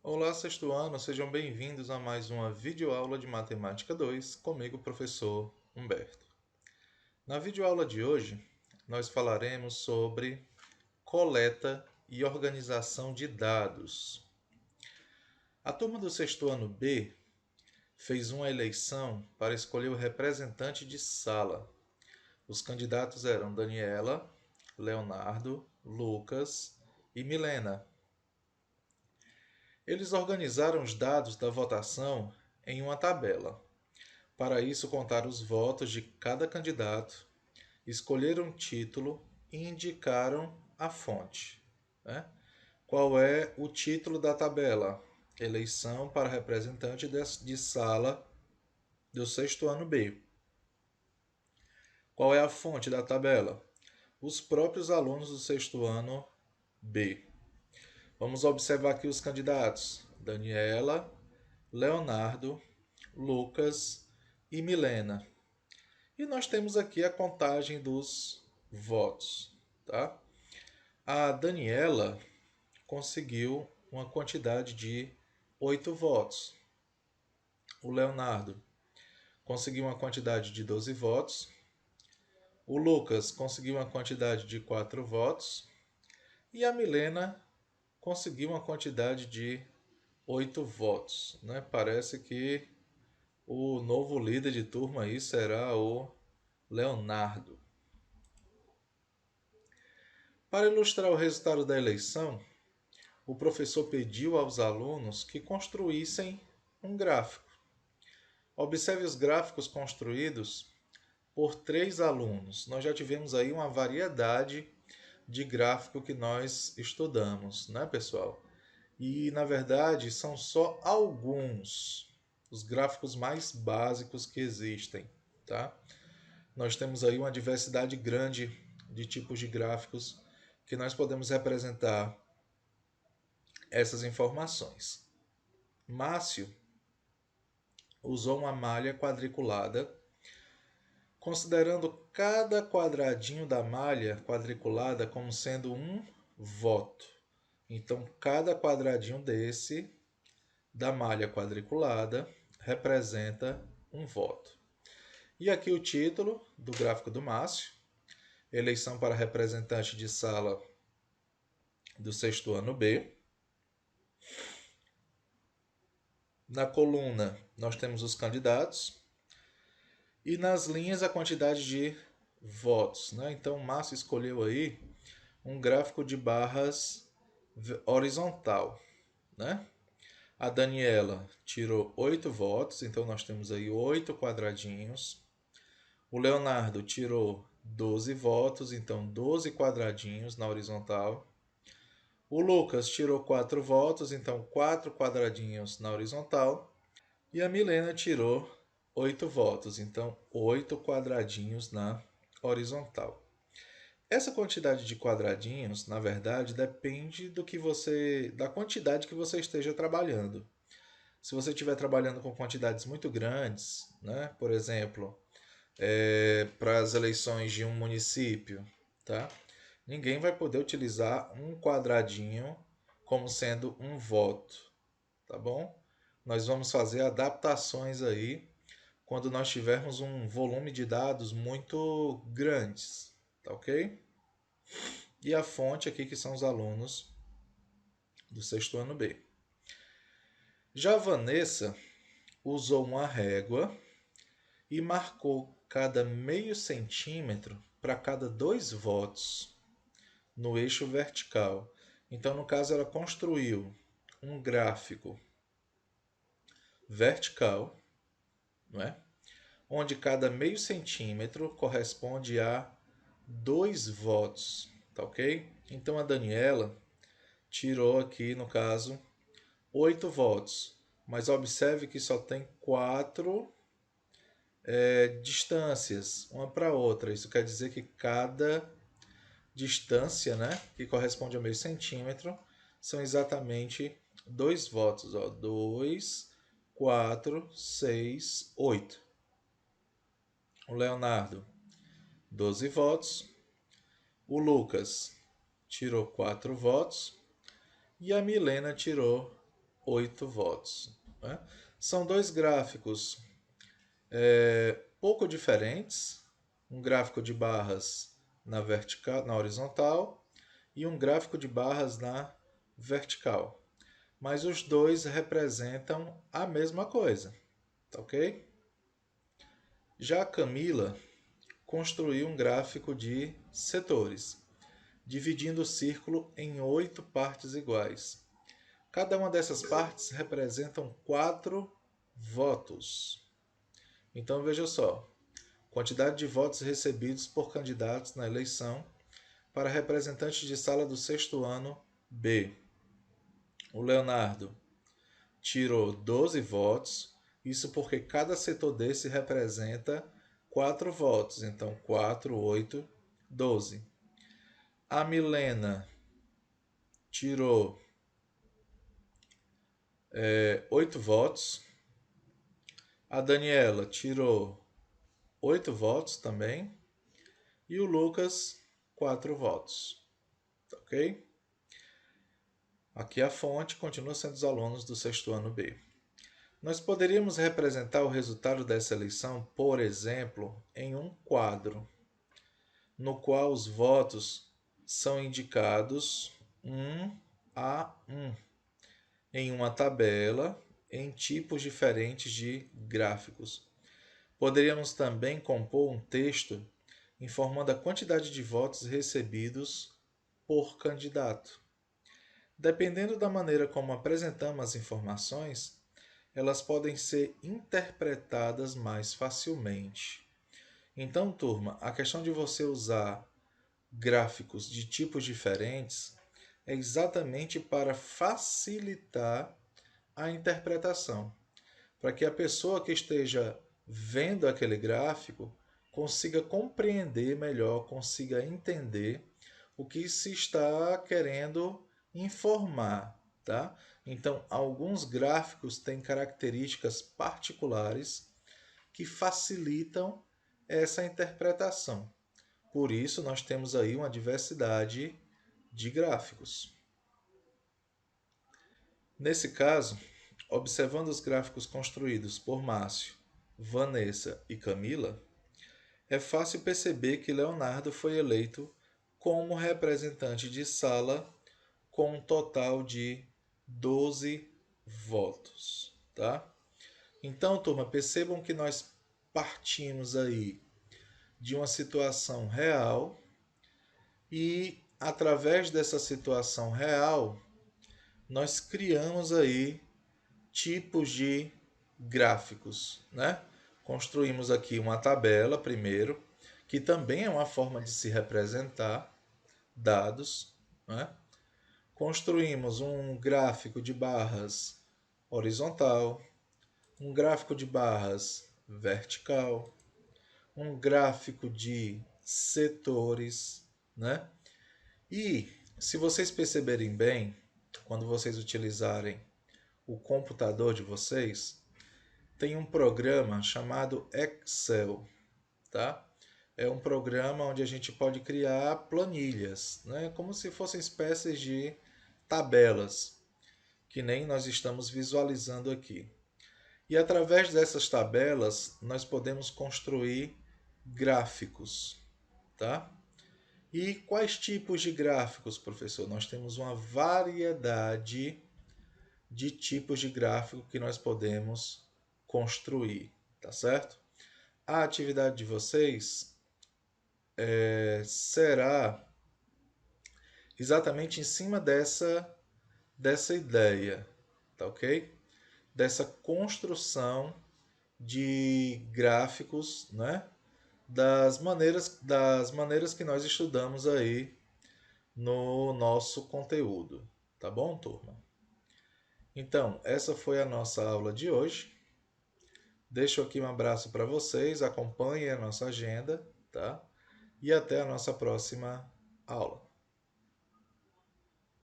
Olá, sexto ano, sejam bem-vindos a mais uma videoaula de Matemática 2, comigo, professor Humberto. Na videoaula de hoje, nós falaremos sobre coleta e organização de dados. A turma do sexto ano B fez uma eleição para escolher o representante de sala. Os candidatos eram Daniela, Leonardo, Lucas e Milena. Eles organizaram os dados da votação em uma tabela. Para isso, contaram os votos de cada candidato, escolheram um título e indicaram a fonte. Né? Qual é o título da tabela? Eleição para representante de sala do sexto ano B. Qual é a fonte da tabela? Os próprios alunos do sexto ano B. Vamos observar aqui os candidatos: Daniela, Leonardo, Lucas e Milena. E nós temos aqui a contagem dos votos. Tá? A Daniela conseguiu uma quantidade de 8 votos. O Leonardo conseguiu uma quantidade de 12 votos. O Lucas conseguiu uma quantidade de 4 votos. E a Milena conseguiu uma quantidade de 8 votos. Né? Parece que o novo líder de turma aí será o Leonardo. Para ilustrar o resultado da eleição, o professor pediu aos alunos que construíssem um gráfico. Observe os gráficos construídos por 3 alunos. Nós já tivemos aí uma variedade de gráfico que nós estudamos, né, pessoal? E, na verdade, são só alguns os gráficos mais básicos que existem, tá? Nós temos aí uma diversidade grande de tipos de gráficos que nós podemos representar essas informações. Márcio usou uma malha quadriculada, considerando cada quadradinho da malha quadriculada como sendo um voto. Então, cada quadradinho desse da malha quadriculada representa um voto. E aqui o título do gráfico do Márcio: eleição para representante de sala do sexto ano B. Na coluna, nós temos os candidatos. E nas linhas, a quantidade de votos. Né? Então, o Márcio escolheu aí um gráfico de barras horizontal. Né? A Daniela tirou 8 votos, então nós temos aí 8 quadradinhos. O Leonardo tirou 12 votos, então 12 quadradinhos na horizontal. O Lucas tirou 4 votos, então 4 quadradinhos na horizontal. E a Milena tirou 8 votos, então 8 quadradinhos na horizontal. Essa quantidade de quadradinhos, na verdade, depende da quantidade que você esteja trabalhando. Se você estiver trabalhando com quantidades muito grandes, né, por exemplo, para as eleições de um município, tá? Ninguém vai poder utilizar um quadradinho como sendo um voto, tá bom? Nós vamos fazer adaptações aí quando nós tivermos um volume de dados muito grandes, tá ok? E a fonte aqui que são os alunos do sexto ano B. Já a Vanessa usou uma régua e marcou cada meio centímetro para cada 2 votos no eixo vertical. Então, no caso, ela construiu um gráfico vertical, não é? Onde cada meio centímetro corresponde a 2 votos, tá ok? Então, a Daniela tirou aqui, no caso, 8 votos, mas observe que só tem 4 distâncias, uma para outra. Isso quer dizer que cada distância, né, que corresponde a meio centímetro, são exatamente 2 votos. 2, 4, 6, 8. O Leonardo, 12 votos. O Lucas tirou 4 votos. E a Milena tirou 8 votos. Né? São dois gráficos pouco diferentes, um gráfico de barras na vertical, na horizontal e um gráfico de barras na vertical. Mas os dois representam a mesma coisa, tá ok? Já a Camila construiu um gráfico de setores, dividindo o círculo em 8 partes iguais. Cada uma dessas partes representam 4 votos. Então veja só, quantidade de votos recebidos por candidatos na eleição para representante de sala do sexto ano B. O Leonardo tirou 12 votos, isso porque cada setor desse representa 4 votos, então 4, 8, 12. A Milena tirou 8 votos. A Daniela tirou 8 votos também. E o Lucas, 4 votos. Ok? Aqui a fonte continua sendo os alunos do sexto ano B. Nós poderíamos representar o resultado dessa eleição, por exemplo, em um quadro, no qual os votos são indicados um a um, em uma tabela, em tipos diferentes de gráficos. Poderíamos também compor um texto informando a quantidade de votos recebidos por candidato. Dependendo da maneira como apresentamos as informações, elas podem ser interpretadas mais facilmente. Então, turma, a questão de você usar gráficos de tipos diferentes é exatamente para facilitar a interpretação, para que a pessoa que esteja vendo aquele gráfico consiga compreender melhor, consiga entender o que se está querendo informar, tá? Então, alguns gráficos têm características particulares que facilitam essa interpretação. Por isso, nós temos aí uma diversidade de gráficos. Nesse caso, observando os gráficos construídos por Márcio, Vanessa e Camila, é fácil perceber que Leonardo foi eleito como representante de sala com um total de 12 votos, tá? Então, turma, percebam que nós partimos aí de uma situação real e através dessa situação real nós criamos aí tipos de gráficos, né? Construímos aqui uma tabela primeiro, que também é uma forma de se representar dados, né? Construímos um gráfico de barras horizontal, um gráfico de barras vertical, um gráfico de setores, né? E se vocês perceberem bem, quando vocês utilizarem o computador de vocês, tem um programa chamado Excel, tá? É um programa onde a gente pode criar planilhas, né? Como se fossem espécies de tabelas, que nem nós estamos visualizando aqui. E através dessas tabelas, nós podemos construir gráficos, tá? E quais tipos de gráficos, professor? Nós temos uma variedade de tipos de gráfico que nós podemos construir, tá certo? A atividade de vocês será exatamente em cima dessa ideia, tá ok? Dessa construção de gráficos, né? Das maneiras que nós estudamos aí no nosso conteúdo, tá bom, turma? Então, essa foi a nossa aula de hoje. Deixo aqui um abraço para vocês, acompanhem a nossa agenda, tá? E até a nossa próxima aula.